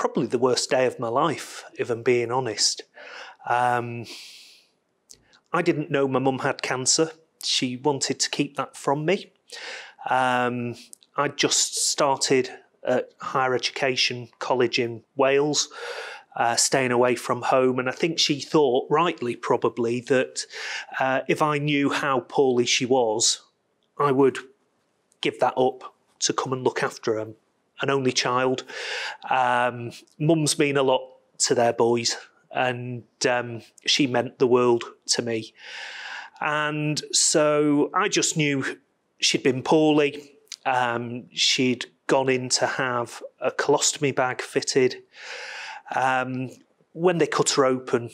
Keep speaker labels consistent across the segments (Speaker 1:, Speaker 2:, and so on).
Speaker 1: probably the worst day of my life, if I'm being honest. I didn't know my mum had cancer. She wanted to keep that from me. I just started at higher education college in Wales, staying away from home. And I think she thought, rightly probably, that if I knew how poorly she was, I would give that up to come and look after her. An only child. Mum's mean a lot to their boys, and she meant the world to me. And so I just knew she'd been poorly. She'd gone in to have a colostomy bag fitted. When they cut her open,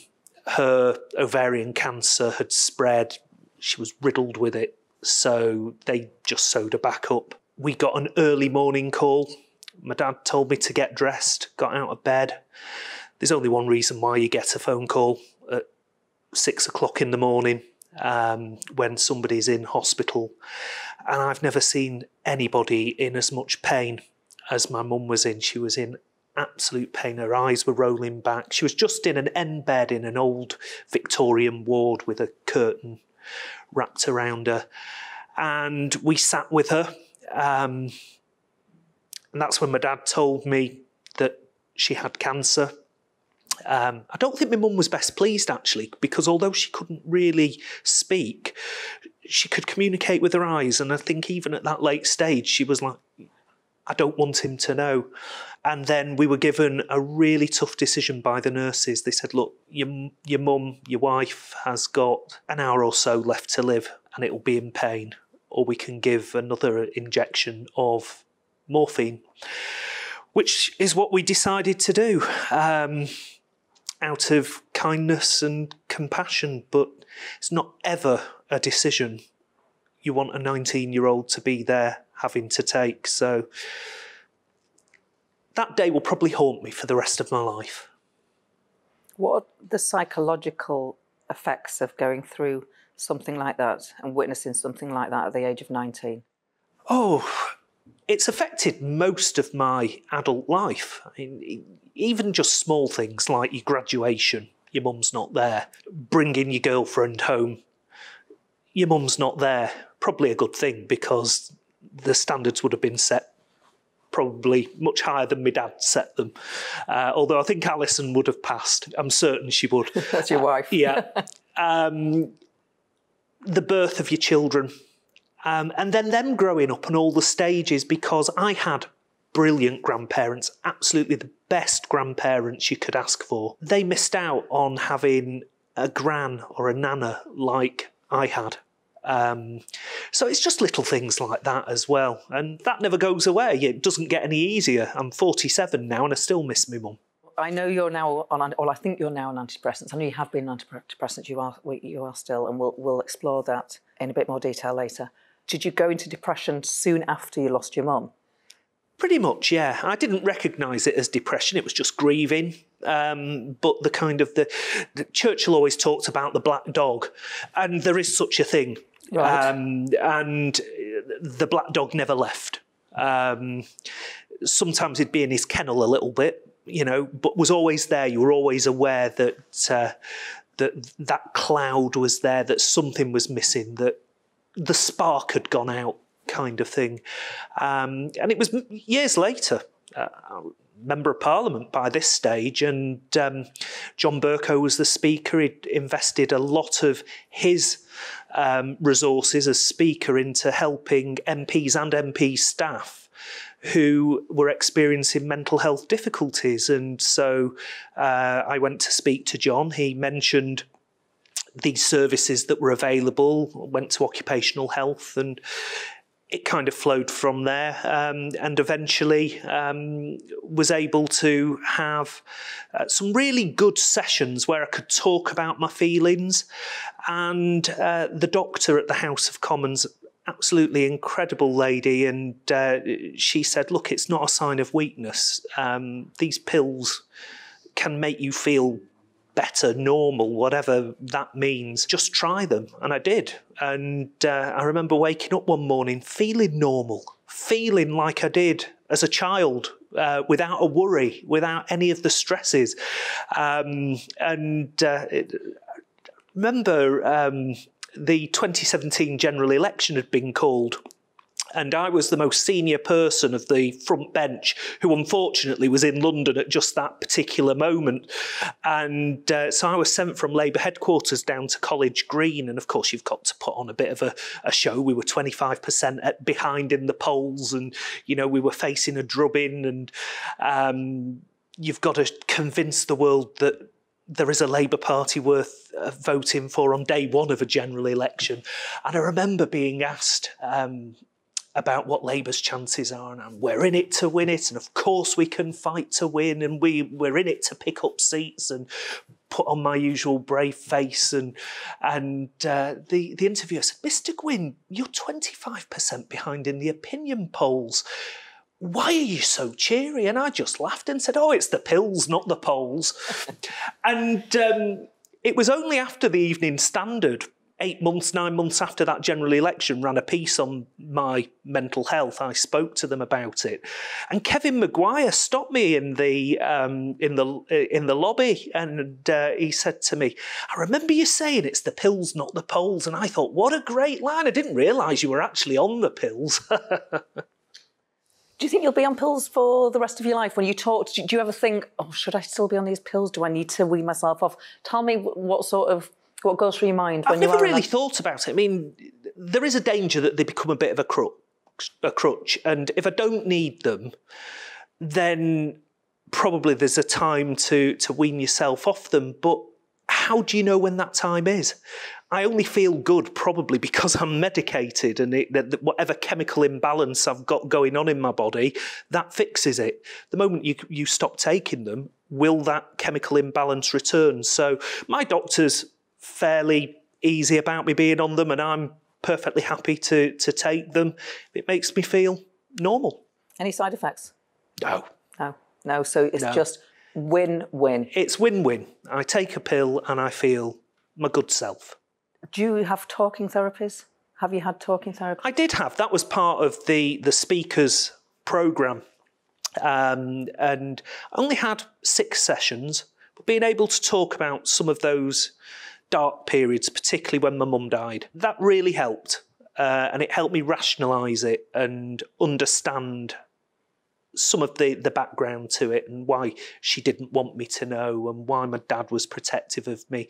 Speaker 1: her ovarian cancer had spread. She was riddled with it, so they just sewed her back up. We got an early morning call. My dad told me to get dressed, got out of bed. There's only one reason why you get a phone call at 6 o'clock in the morning when somebody's in hospital. And I've never seen anybody in as much pain as my mum was in. She was in absolute pain. Her eyes were rolling back. She was just in an end bed in an old Victorian ward with a curtain wrapped around her. And we sat with her. And that's when my dad told me that she had cancer. I don't think my mum was best pleased, actually, because although she couldn't really speak, she could communicate with her eyes. And I think even at that late stage, she was like, I don't want him to know. And then we were given a really tough decision by the nurses. They said, look, your mum, your wife has got an hour or so left to live and it will be in pain. Or we can give another injection of morphine, which is what we decided to do out of kindness and compassion. But it's not ever a decision you want a 19-year-old to be there having to take. So that day will probably haunt me for the rest of my life.
Speaker 2: What are the psychological effects of going through something like that and witnessing something like that at the age of 19?
Speaker 1: Oh, it's affected most of my adult life. I mean, even just small things like your graduation, your mum's not there. Bringing your girlfriend home, your mum's not there. Probably a good thing, because the standards would have been set probably much higher than my dad set them. Although I think Alison would have passed. I'm certain she would.
Speaker 2: That's your wife.
Speaker 1: Yeah. The birth of your children. And then them growing up and all the stages, because I had brilliant grandparents, absolutely the best grandparents you could ask for. They missed out on having a gran or a nana like I had. So it's just little things like that as well. And that never goes away. It doesn't get any easier. I'm 47 now and I still miss my mum.
Speaker 2: I know you're now on, or I think you're now on antidepressants. I know you have been on antidepressants. You are still, and we'll explore that in a bit more detail later. Did you go into depression soon after you lost your mum?
Speaker 1: Pretty much, yeah. I didn't recognise it as depression. It was just grieving. But the kind of the Churchill always talked about the black dog, and there is such a thing.
Speaker 2: Right.
Speaker 1: And the black dog never left. Sometimes he'd be in his kennel a little bit, you know, but was always there. You were always aware that that cloud was there, that something was missing, that the spark had gone out, kind of thing. And it was years later, Member of Parliament by this stage, and John Bercow was the Speaker. He'd invested a lot of his resources as Speaker into helping MPs and MP staff who were experiencing mental health difficulties. And so I went to speak to John. He mentioned these services that were available, went to occupational health, and it kind of flowed from there, and eventually was able to have some really good sessions where I could talk about my feelings. And the doctor at the House of Commons, absolutely incredible lady, and she said, look, it's not a sign of weakness. These pills can make you feel better, normal, whatever that means. Just try them. And I did. And I remember waking up one morning feeling normal, feeling like I did as a child, without a worry, without any of the stresses. Remember, the 2017 general election had been called, and I was the most senior person of the front bench who unfortunately was in London at just that particular moment. And so I was sent from Labour headquarters down to College Green. And of course, you've got to put on a bit of a show. We were 25% behind in the polls, and, you know, we were facing a drubbing. And you've got to convince the world that there is a Labour Party worth voting for on day one of a general election. And I remember being asked about what Labour's chances are, and we're in it to win it, and of course we can fight to win, and we're in it to pick up seats, and put on my usual brave face. And the interviewer said, "Mr. Gwynne, you're 25% behind in the opinion polls. Why are you so cheery?" And I just laughed and said, "Oh, it's the pills, not the polls." And it was only after the Evening Standard, 9 months after that general election, ran a piece on my mental health. I spoke to them about it, and Kevin Maguire stopped me in the lobby, and he said to me, "I remember you saying it's the pills, not the polls." And I thought, what a great line! I didn't realise you were actually on the pills.
Speaker 2: Do you think you'll be on pills for the rest of your life? When you talk, do you ever think, "Oh, should I still be on these pills? Do I need to wean myself off?" Tell me what goes through your mind when
Speaker 1: I've never really thought about it. I mean, there is a danger that they become a bit of a crutch, and if I don't need them, then probably there's a time to wean yourself off them. But how do you know when that time is? I only feel good probably because I'm medicated, and whatever chemical imbalance I've got going on in my body, that fixes it. The moment you stop taking them, will that chemical imbalance return? So my doctor's fairly easy about me being on them, and I'm perfectly happy to take them. It makes me feel normal.
Speaker 2: Any side effects?
Speaker 1: No.
Speaker 2: So it's just win-win.
Speaker 1: It's win-win. I take a pill and I feel my good self.
Speaker 2: Do you have talking therapies? Have you had talking therapy?
Speaker 1: I did have. That was part of the speakers programme. And I only had 6 sessions, but being able to talk about some of those dark periods, particularly when my mum died, that really helped. And it helped me rationalise it and understand some of the background to it, and why she didn't want me to know, and why my dad was protective of me.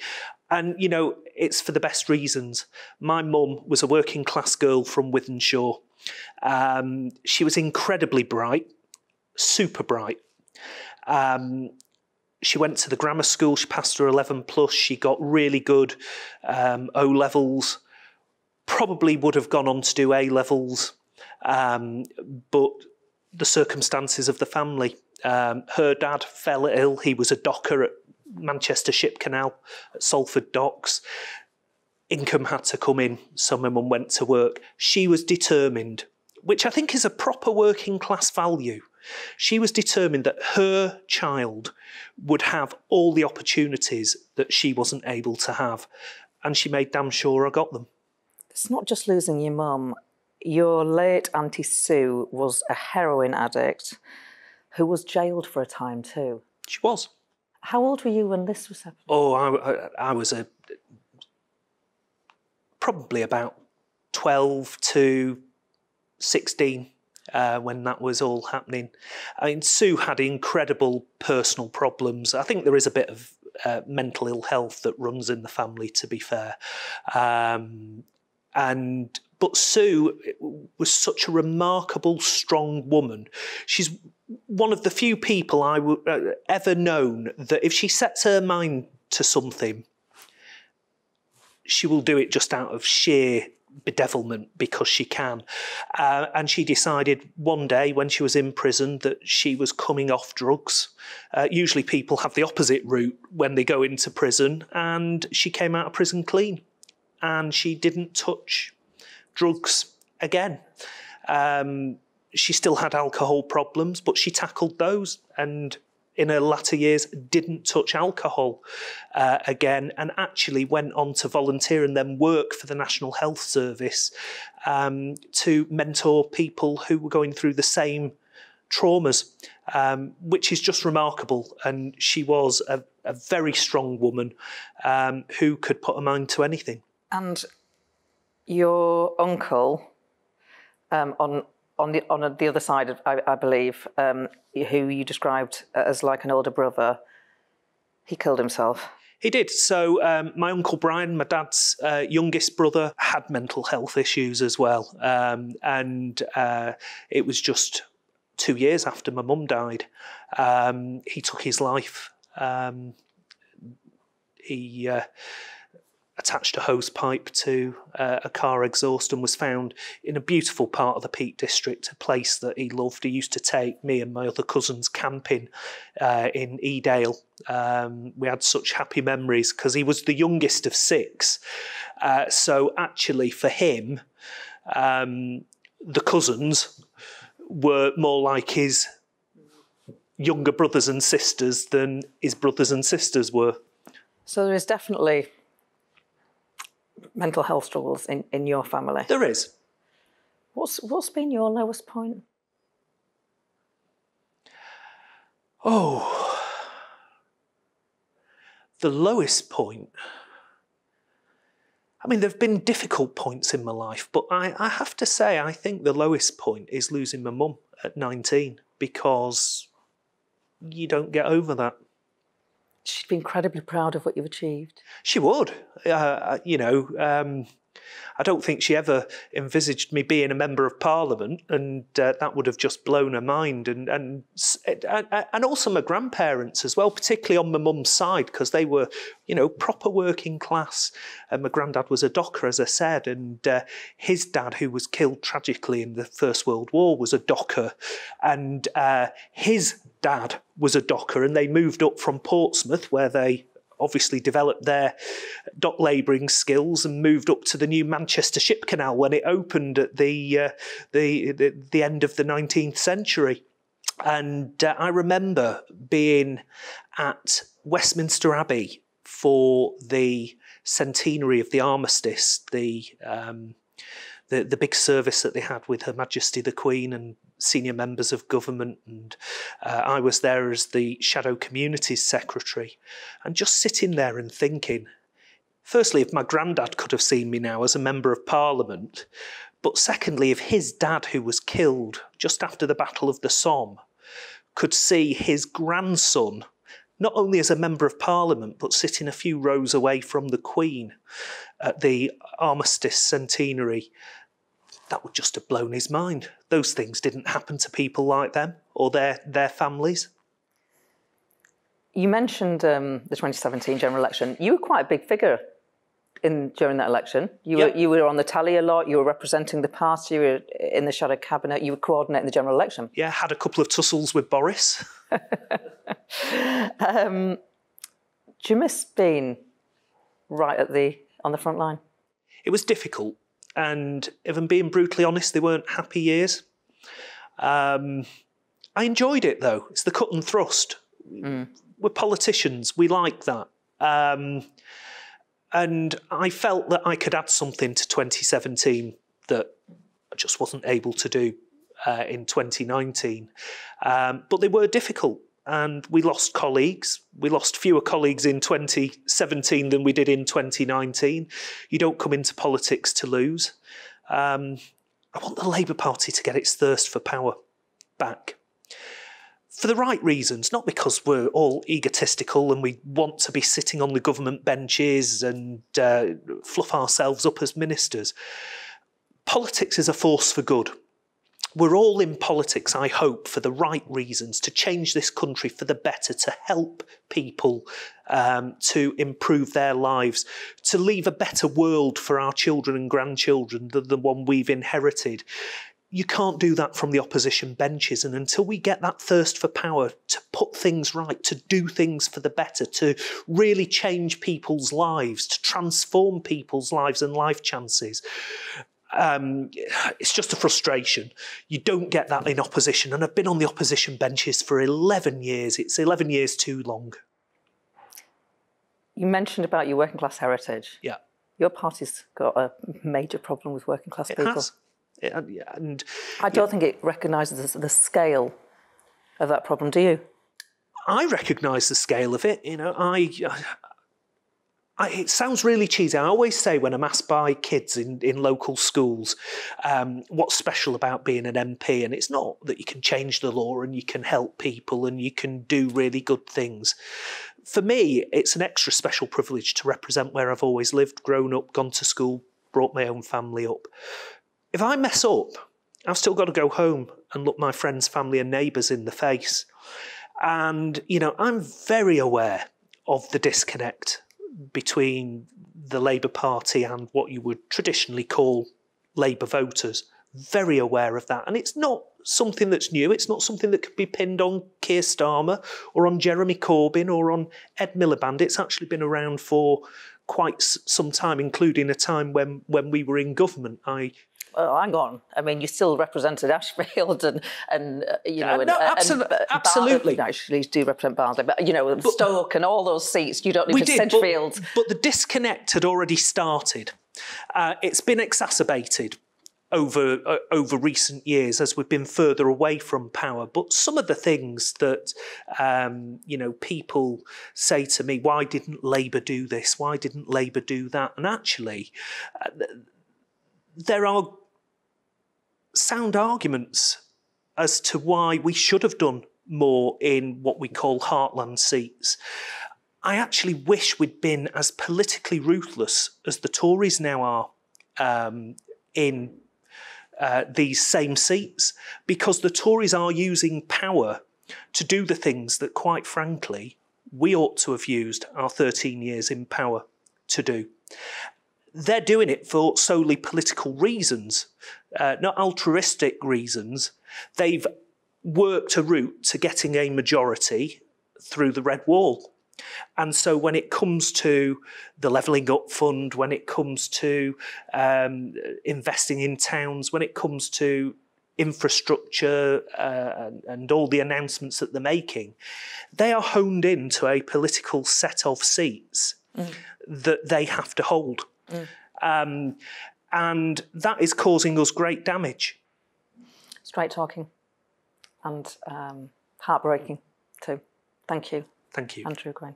Speaker 1: And, you know, it's for the best reasons. My mum was a working class girl from Wythenshawe. She was incredibly bright, super bright. She went to the grammar school, she passed her 11 plus, she got really good O-levels, probably would have gone on to do A-levels, but the circumstances of the family. Her dad fell ill, he was a docker at Manchester Ship Canal, at Salford Docks. Income had to come in, so my mum went to work. She was determined, which I think is a proper working class value. She was determined that her child would have all the opportunities that she wasn't able to have, and she made damn sure I got them.
Speaker 2: It's not just losing your mum. Your late Auntie Sue was a heroin addict who was jailed for a time too.
Speaker 1: She was.
Speaker 2: How old were you when this was happening?
Speaker 1: Oh, I was probably about 12 to 16 when that was all happening. I mean, Sue had incredible personal problems. I think there is a bit of mental ill health that runs in the family, to be fair. But Sue was such a remarkable, strong woman. She's one of the few people I would ever known that if she sets her mind to something, she will do it just out of sheer bedevilment because she can. And she decided one day when she was in prison that she was coming off drugs. Usually people have the opposite route when they go into prison, and she came out of prison clean. And she didn't touch drugs again. She still had alcohol problems, but she tackled those, and in her latter years didn't touch alcohol again, and actually went on to volunteer and then work for the National Health Service to mentor people who were going through the same traumas, which is just remarkable. And she was a very strong woman who could put her mind to anything. And
Speaker 2: your uncle, on the other side, I believe, who you described as like an older brother, he killed himself.
Speaker 1: He did. So my Uncle Brian, my dad's youngest brother, had mental health issues as well. And it was just 2 years after my mum died. He took his life. He attached a hose pipe to a car exhaust and was found in a beautiful part of the Peak District, a place that he loved. He used to take me and my other cousins camping in Edale. We had such happy memories because he was the youngest of 6. So actually for him, the cousins were more like his younger brothers and sisters than his brothers and sisters were.
Speaker 2: So there is definitely mental health struggles in your family.
Speaker 1: There is.
Speaker 2: What's been your lowest point?
Speaker 1: Oh, the lowest point. I mean, there have been difficult points in my life, but I have to say, I think the lowest point is losing my mum at 19, because you don't get over that.
Speaker 2: She'd be incredibly proud of what you've achieved.
Speaker 1: She would. I don't think she ever envisaged me being a member of Parliament, and that would have just blown her mind. And also my grandparents as well, particularly on my mum's side, because they were, proper working class. And my granddad was a docker, as I said, and his dad, who was killed tragically in the First World War, was a docker, and his dad was a docker, and they moved up from Portsmouth, where they obviously developed their dock labouring skills, and moved up to the new Manchester Ship Canal when it opened at the end of the 19th century. And I remember being at Westminster Abbey for the centenary of the armistice, the big service that they had with Her Majesty the Queen and senior members of government, and I was there as the Shadow Communities Secretary, and just sitting there and thinking, firstly, if my granddad could have seen me now as a Member of Parliament, but secondly, if his dad, who was killed just after the Battle of the Somme, could see his grandson, not only as a Member of Parliament, but sitting a few rows away from the Queen at the Armistice Centenary, that would just have blown his mind. Those things didn't happen to people like them or their families.
Speaker 2: You mentioned the 2017 general election. You were quite a big figure during that election. You were on the tally a lot. You were representing the party. You were in the shadow cabinet. You were coordinating the general election.
Speaker 1: Yeah, had a couple of tussles with Boris.
Speaker 2: Do you miss being right on the front line?
Speaker 1: It was difficult. And if I'm being brutally honest, they weren't happy years. I enjoyed it, though. It's the cut and thrust. We're politicians. We like that. And I felt that I could add something to 2017 that I just wasn't able to do in 2019. But they were difficult. And we lost colleagues. We lost fewer colleagues in 2017 than we did in 2019. You don't come into politics to lose. I want the Labour Party to get its thirst for power back. For the right reasons, not because we're all egotistical and we want to be sitting on the government benches and fluff ourselves up as ministers. Politics is a force for good. We're all in politics, I hope, for the right reasons, to change this country for the better, to help people to improve their lives, to leave a better world for our children and grandchildren than the one we've inherited. You can't do that from the opposition benches, and until we get that thirst for power to put things right, to do things for the better, to really change people's lives, to transform people's lives and life chances, it's just a frustration. You don't get that in opposition. And I've been on the opposition benches for 11 years. It's 11 years too long.
Speaker 2: You mentioned about your working class heritage.
Speaker 1: Yeah.
Speaker 2: Your party's got a major problem with working class people.
Speaker 1: It has. And
Speaker 2: I don't think it recognises the scale of that problem, do you?
Speaker 1: I recognise the scale of it. It sounds really cheesy. I always say when I'm asked by kids in local schools what's special about being an MP, and it's not that you can change the law and you can help people and you can do really good things. For me, it's an extra special privilege to represent where I've always lived, grown up, gone to school, brought my own family up. If I mess up, I've still got to go home and look my friends, family and neighbours in the face. And, I'm very aware of the disconnect between the Labour Party and what you would traditionally call Labour voters. Very aware of that. And it's not something that's new. It's not something that could be pinned on Keir Starmer or on Jeremy Corbyn or on Ed Miliband. It's actually been around for quite some time, including a time when we were in government.
Speaker 2: Well, hang on. I mean, you still represented Ashfield and
Speaker 1: absolutely.
Speaker 2: Actually, you do represent Barnsley, but Stoke and all those seats. You don't need to Sedgefield.
Speaker 1: But the disconnect had already started. It's been exacerbated over recent years as we've been further away from power. But some of the things that people say to me, why didn't Labour do this? Why didn't Labour do that? And actually, there are sound arguments as to why we should have done more in what we call heartland seats. I actually wish we'd been as politically ruthless as the Tories now are in these same seats, because the Tories are using power to do the things that, quite frankly, we ought to have used our 13 years in power to do. They're doing it for solely political reasons, not altruistic reasons. They've worked a route to getting a majority through the Red Wall. And so when it comes to the Levelling Up Fund, when it comes to investing in towns, when it comes to infrastructure and all the announcements that they're making, they are honed into a political set of seats that they have to hold. And that is causing us great damage.
Speaker 2: Straight talking and heartbreaking too. Thank you.
Speaker 1: Thank you.
Speaker 2: Andrew Gwynne.